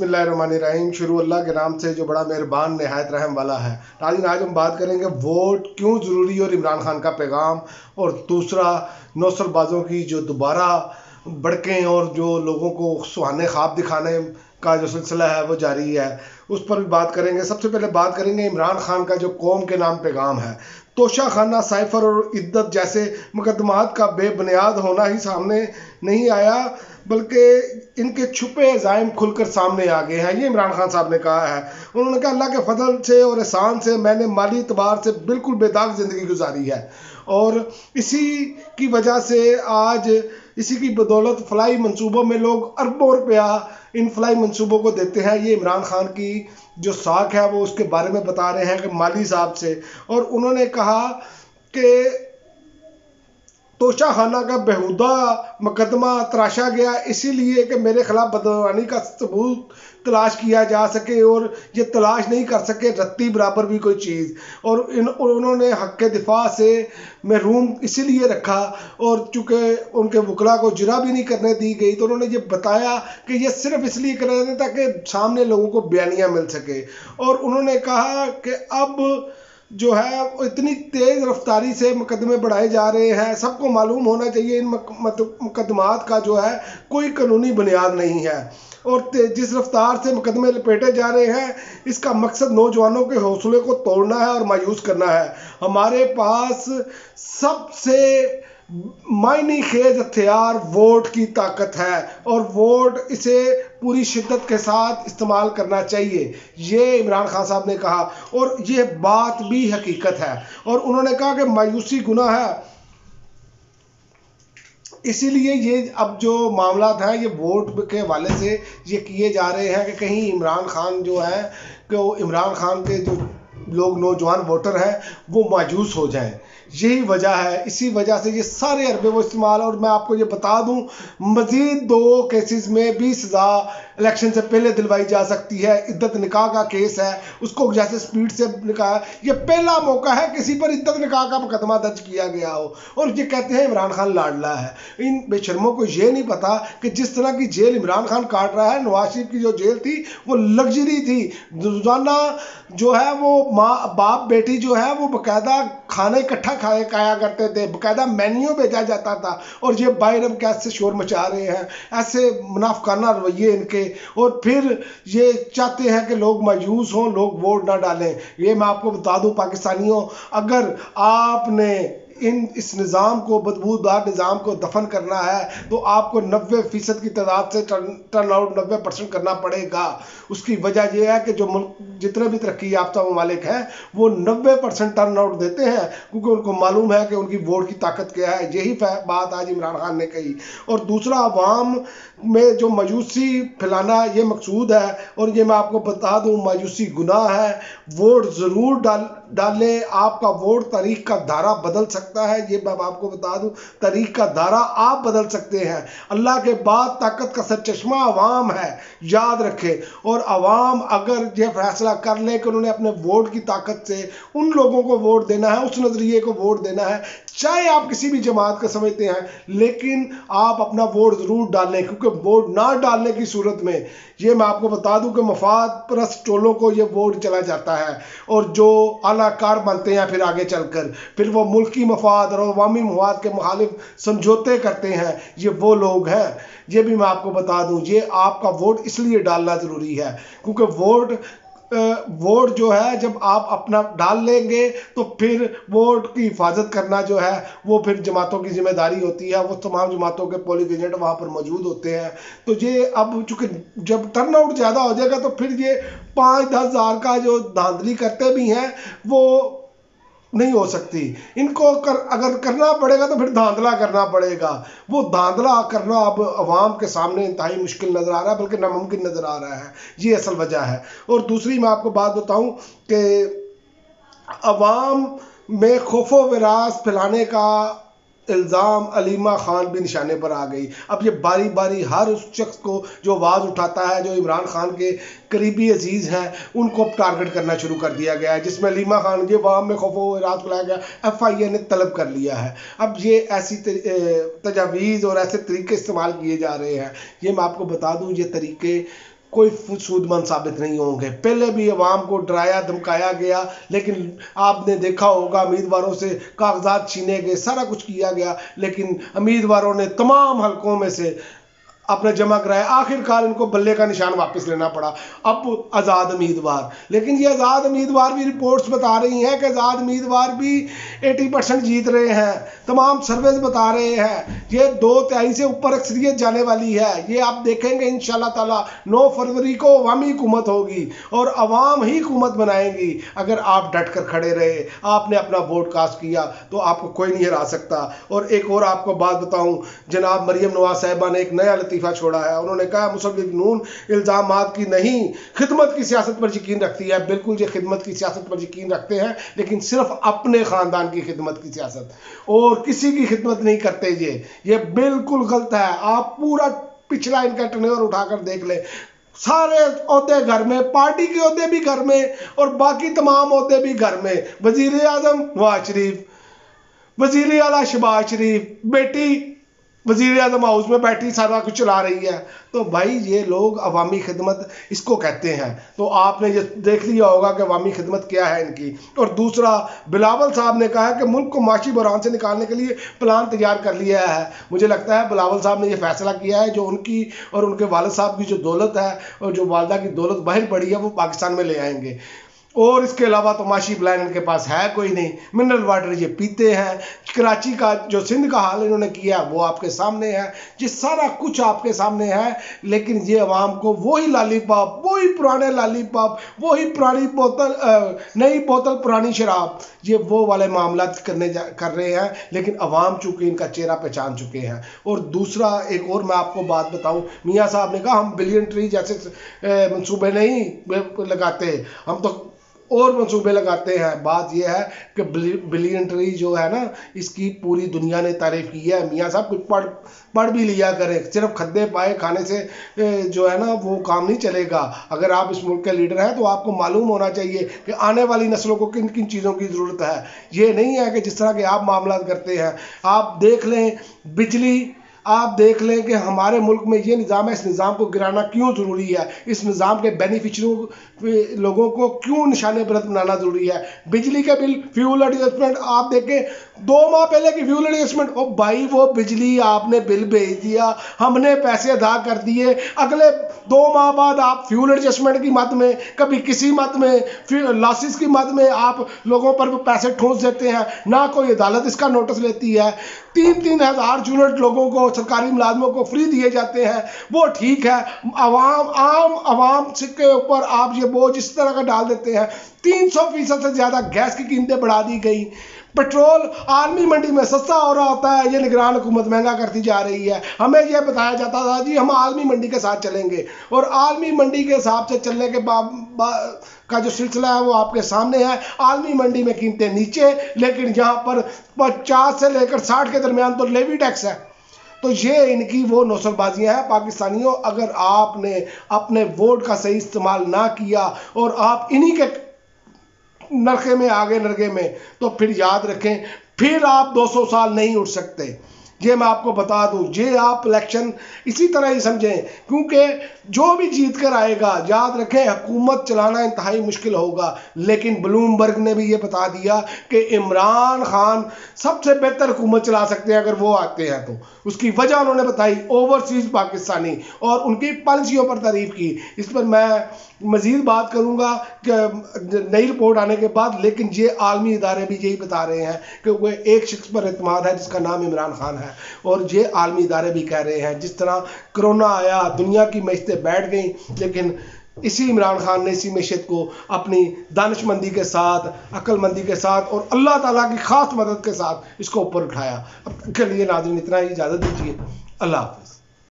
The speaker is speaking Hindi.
बिस्मिल्लाहिर्रहमानिर्रहीम। शुरू अल्लाह के नाम से जो बड़ा मेहरबान नहायत रहम वाला है। नाज़रीन, आज हम बात करेंगे वोट क्यों ज़रूरी और इमरान खान का पैगाम, और दूसरा नौसरबाजों की जो दोबारा भड़कें और जो लोगों को सुहाने ख्वाब दिखाने का जो सिलसिला है वो जारी है, उस पर भी बात करेंगे। सबसे पहले बात करेंगे इमरान खान का जो कौम के नाम पैगाम है। तोशा खाना, साइफर और इद्दत जैसे मुकदमात का बेबुनियाद होना ही सामने नहीं आया, बल्कि इनके छुपे अज़ाइम खुलकर सामने आ गए हैं। ये इमरान खान साहब ने कहा है। उन्होंने कहा, अल्लाह के फजल से और एहसान से मैंने माली एतबार से बिल्कुल बेदाग ज़िंदगी गुजारी है, और इसी की वजह से आज इसी की बदौलत फलाई मंसूबों में लोग अरबों रुपया इन फलाई मंसूबों को देते हैं। ये इमरान खान की जो साख है वो उसके बारे में बता रहे हैं कि माली साहब से। और उन्होंने कहा कि तोशा खाना का बेहुदा मुकदमा तराशा गया इसीलिए कि मेरे खिलाफ बदनामी का सबूत तलाश किया जा सके, और ये तलाश नहीं कर सके रत्ती बराबर भी कोई चीज़। और उन्होंने हक़ के दिफा से महरूम इसीलिए रखा, और चूँकि उनके वकला को जिरा भी नहीं करने दी गई, तो उन्होंने ये बताया कि ये सिर्फ इसलिए कर रहे थे ताकि सामने लोगों को बयानियाँ मिल सके। और उन्होंने कहा कि अब जो है इतनी तेज़ रफ्तारी से मुकदमे बढ़ाए जा रहे हैं, सबको मालूम होना चाहिए इन मुकदमात का जो है कोई कानूनी बुनियाद नहीं है, और जिस रफ्तार से मुकदमे लपेटे जा रहे हैं इसका मकसद नौजवानों के हौसले को तोड़ना है और मायूस करना है। हमारे पास सबसे मायने खेज हथियार वोट की ताकत है, और वोट इसे पूरी शिद्दत के साथ इस्तेमाल करना चाहिए, ये इमरान खान साहब ने कहा। और ये बात भी हकीकत है। और उन्होंने कहा कि मायूसी गुनाह है, इसीलिए ये अब जो मामला हैं ये वोट के हवाले से ये किए जा रहे हैं कि कहीं इमरान खान जो है कि इमरान खान के जो लोग नौजवान वोटर हैं वो मायूस हो जाएं। यही वजह है, इसी वजह से ये सारे अरबे वो इस्तेमाल। और मैं आपको ये बता दूं, मज़ीद 2 केसेस में 20,000 इलेक्शन से पहले दिलवाई जा सकती है। इद्दत निकाह का केस है, उसको जैसे स्पीड से निकाह, ये पहला मौका है किसी पर इद्दत निकाह का मुकदमा दर्ज किया गया हो। और ये कहते हैं इमरान खान लाडला है। इन बेशर्मों को ये नहीं पता कि जिस तरह की जेल इमरान खान काट रहा है, नवाज शरीफ की जो जेल थी वो लग्जरी थी। रोजाना जो है वो माँ बाप बेटी जो है वो बाकायदा खाना इकट्ठा खाया करते थे, बाकायदा मेन्यू भेजा जाता था। और ये बाहर अब कैसे शोर मचा रहे हैं, ऐसे मुनाफिकाना रवैये इनके। और फिर ये चाहते हैं कि लोग मायूस हों, लोग वोट ना डालें। ये मैं आपको बता दूं पाकिस्तानियों, अगर आपने इस निज़ाम को, बदबूदार निज़ाम को दफन करना है तो आपको 90% की तादाद से टर्न आउट 90% करना पड़ेगा। उसकी वजह यह है कि जो मुल्क जितने भी तरक्की याफ्ता ममालिक हैं वो 90% टर्न आउट देते हैं, क्योंकि उनको मालूम है कि उनकी वोट की ताकत क्या है। यही बात आज इमरान खान ने कही। और दूसरा, अवाम में जो मायूसी फैलाना ये मकसूद है। और ये मैं आपको बता दूं, मायूसी गुनाह है। वोट ज़रूर डालें। आपका वोट तारीख का धारा बदल सकता है, ये मैं आपको बता दूं, तारीख का धारा आप बदल सकते हैं। अल्लाह के बाद ताकत का सरचश्मा अवाम है, याद रखें। और अवाम अगर यह फैसला कर ले कि उन्होंने अपने वोट की ताकत से उन लोगों को वोट देना है, उस नज़रिए को वोट देना है, चाहे आप किसी भी जमात का समझते हैं, लेकिन आप अपना वोट ज़रूर डालें। क्योंकि वोट ना डालने की सूरत में ये मैं आपको बता दूं कि मफाद परस्त टोलों को ये वोट चला जाता है, और जो आलाकार बनते हैं फिर आगे चलकर फिर वो मुल्की मफाद और अवामी मफाद के मुखालिफ समझौते करते हैं, ये वो लोग हैं। ये भी मैं आपको बता दूं, ये आपका वोट इसलिए डालना ज़रूरी है क्योंकि वोट जो है जब आप अपना डाल लेंगे तो फिर वोट की हिफाजत करना जो है वो फिर जमातों की जिम्मेदारी होती है। वो तमाम जमातों के पोलिंग एजेंट वहाँ पर मौजूद होते हैं। तो ये अब चूँकि जब टर्न आउट ज़्यादा हो जाएगा तो फिर ये 5-10 हज़ार का जो धांधली करते भी हैं वो नहीं हो सकती। इनको अगर करना पड़ेगा तो फिर धांधला करना पड़ेगा। वो धांधला करना अब अवाम के सामने इंतहाई मुश्किल नज़र आ रहा है, बल्कि नामुमकिन नज़र आ रहा है। ये असल वजह है। और दूसरी मैं आपको बात बताऊं कि अवाम में खौफो विरास फैलाने का इल्ज़ाम अलीमा खान भी निशाने पर आ गई। अब ये बारी बारी हर उस शख्स को जो आवाज़ उठाता है, जो इमरान खान के करीबी अजीज़ हैं, उनको टारगेट करना शुरू कर दिया गया है, जिसमें अलीमा खान ये अवाम में खौफो रात फैलाया गया, FIA ने तलब कर लिया है। अब ये ऐसी तजावीज़ और ऐसे तरीके इस्तेमाल किए जा रहे हैं। ये मैं आपको बता दूँ, ये तरीके कोई सूदमंद साबित नहीं होंगे। पहले भी अवाम को डराया धमकाया गया, लेकिन आपने देखा होगा उम्मीदवारों से कागजात छीने गए, सारा कुछ किया गया, लेकिन उम्मीदवारों ने तमाम हलकों में से अपने जमा कराए। आखिरकार इनको बल्ले का निशान वापस लेना पड़ा। अब आज़ाद उम्मीदवार, लेकिन ये आज़ाद उम्मीदवार भी रिपोर्ट्स बता रही हैं कि आज़ाद उम्मीदवार भी 80% जीत रहे हैं। तमाम सर्वेज बता रहे हैं ये 2/3 से ऊपर अक्सरियत जाने वाली है। ये आप देखेंगे इंशाल्लाह ताला 9 फरवरी को अवामी हुकूमत होगी और अवाम ही हुकूमत बनाएंगी। अगर आप डट कर खड़े रहे, आपने अपना वोट कास्ट किया, तो आपको कोई नहीं हरा सकता। और एक और आपको बात बताऊं, जनाब मरियम नवाज साहिबा ने एक नया लतीफ़ा छोड़ा है। उन्होंने कहा मुस्लिम लीग नून इल्जामात की नहीं, खिदमत की सियासत पर यकीन रखती है। बिल्कुल ये खिदमत की सियासत पर यकीन रखते हैं, लेकिन सिर्फ अपने ख़ानदान की खिदमत की सियासत, और किसी की खिदमत नहीं करते। ये बिल्कुल गलत है। आप पूरा पिछला इनका टर्नओवर उठाकर देख ले, सारे ओहदे घर में, पार्टी के ओहदे भी घर में और बाकी तमाम ओहदे भी घर में। वजीर आजम नवाज शरीफ, वजीर आला शहबाज शरीफ, बेटी वजीर आजम हाउस में बैठी सारा कुछ चला रही है। तो भाई ये लोग अवामी खिदमत इसको कहते हैं। तो आपने ये देख लिया होगा कि अवामी खिदमत क्या है इनकी। और दूसरा, बिलावल साहब ने कहा कि मुल्क को माशी बहरान से निकालने के लिए प्लान तैयार कर लिया है। मुझे लगता है बिलावल साहब ने ये फैसला किया है जो उनकी और उनके वालिद साहब की जो दौलत है और जो वालदा की दौलत बाहर पड़ी है वो पाकिस्तान में ले आएंगे। और इसके अलावा तो माशी प्लान इनके पास है कोई नहीं। मिनरल वाटर ये पीते हैं। कराची का जो सिंध का हाल इन्होंने किया वो आपके सामने है। ये सारा कुछ आपके सामने है, लेकिन ये अवाम को वही लॉलीपॉप, वही पुराने लॉलीपॉप, वही पुरानी बोतल, नई बोतल पुरानी शराब, ये वो वाले मामला कर रहे हैं। लेकिन अवाम चूंकि इनका चेहरा पहचान चुके हैं। और दूसरा एक और मैं आपको बात बताऊं, मियाँ साहब ने कहा हम बिलियन ट्री जैसे मंसूबे नहीं लगाते, हम तो और मंसूबे लगाते हैं। बात यह है कि बिलियन ट्री जो है ना, इसकी पूरी दुनिया ने तारीफ की है। मियाँ साहब कुछ पढ़ भी लिया करें, सिर्फ खद्दे पाए खाने से जो है ना वो काम नहीं चलेगा। अगर आप इस मुल्क के लीडर हैं तो आपको मालूम होना चाहिए कि आने वाली नस्लों को किन किन चीज़ों की ज़रूरत है। ये नहीं है कि जिस तरह के आप मामला करते हैं। आप देख लें बिजली, आप देख लें कि हमारे मुल्क में ये निज़ाम है, इस निज़ाम को गिराना क्यों ज़रूरी है, इस निज़ाम के बेनिफिशरी लोगों को क्यों निशाने पर बनाना ज़रूरी है। बिजली के बिल, फ्यूल एडजस्टमेंट, आप देखें 2 माह पहले की फ्यूल एडजस्टमेंट, ओ भाई वो बिजली आपने बिल भेज दिया, हमने पैसे अदा कर दिए, अगले 2 माह बाद आप फ्यूल एडजस्टमेंट की मद में, कभी किसी मद में, लॉसेस की मद में आप लोगों पर पैसे ठूंस देते हैं। ना कोई अदालत इसका नोटिस लेती है। 3-3 हज़ार यूनिट लोगों को, सरकारी मुलाजमों को फ्री दिए जाते हैं, वो ठीक है। आम आवाम के ऊपर आप ये बोझ इस तरह का डाल देते हैं। 300% से ज़्यादा गैस की कीमतें बढ़ा दी गई। पेट्रोल आलमी मंडी में सस्ता हो रहा होता है, ये निगरान हुकूमत महंगा करती जा रही है। हमें यह बताया जाता था जी हम आलमी मंडी के साथ चलेंगे, और आलमी मंडी के हिसाब से चलने के का जो सिलसिला है वो आपके सामने है। आलमी मंडी में कीमतें नीचे, लेकिन यहाँ पर 50 से लेकर 60 के दरमियान तो लेवी टैक्स है। तो ये इनकी वो नौसरबाजियाँ हैं। पाकिस्तानियों, अगर आपने अपने वोट का सही इस्तेमाल ना किया और आप इन्हीं के नरखे में आगे नरगे में, तो फिर याद रखें, फिर आप 200 साल नहीं उठ सकते। ये मैं आपको बता दूं, ये आप इलेक्शन इसी तरह ही समझें, क्योंकि जो भी जीत कर आएगा, याद रखें, हुकूमत चलाना इंतहाई मुश्किल होगा। लेकिन ब्लूमबर्ग ने भी ये बता दिया कि इमरान खान सबसे बेहतर हुकूमत चला सकते हैं अगर वो आते हैं तो। उसकी वजह उन्होंने बताई, ओवरसीज पाकिस्तानी, और उनकी पॉलिसियों पर तारीफ की। इस पर मैं मजीद बात करूंगा कि नई रिपोर्ट आने के बाद। लेकिन ये आलमी इदारे भी यही बता रहे हैं कि वह एक शख्स पर एतमाद है जिसका नाम इमरान खान है। और ये आलमी इदारे भी कह रहे हैं, जिस तरह कोरोना आया, दुनिया की मैशतें बैठ गई, लेकिन इसी इमरान खान ने इसी मैशत को अपनी दानिशमंदी के साथ, अक्लमंदी के साथ और अल्लाह ताला की खास मदद के साथ इसको ऊपर उठाया। अब के लिए नाज़रीन इतना ही, इजाज़त दीजिए। अल्लाह हाफ़िज़।